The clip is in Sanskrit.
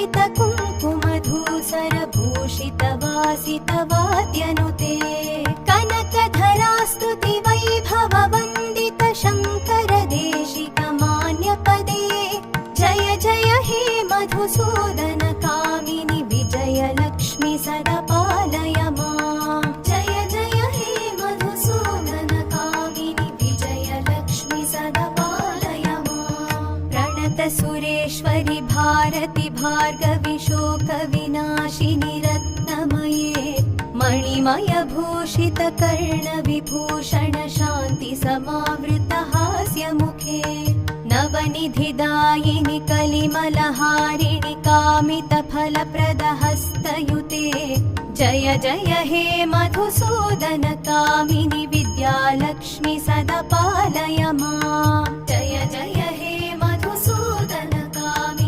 कुङ्कुमधूसरभूषितवासितवाद्यनुते कनकधरास्तुति वैभववन्दित शङ्कर देशिकमान्यपदे जय जय हे मधुसूदन कामिनि विजयलक्ष्मि सदा पालय माम् जय जय हे मधुसूदन कामिनि विजयलक्ष्मि सदा पालय माम् प्रणत सुरेश्वरि भारति भार्गवि शोकविनाशिनि रत्नमये मणिमय भूषित कर्ण विभूषण शान्ति समावृत हास्यमुखे नवनिधिदायिनि कलिमलहारिणि कामित फलप्रद हस्तयुते जय जय हे मधुसूदन कामिनि विद्यालक्ष्मि सदा पालय माम् जय जय हे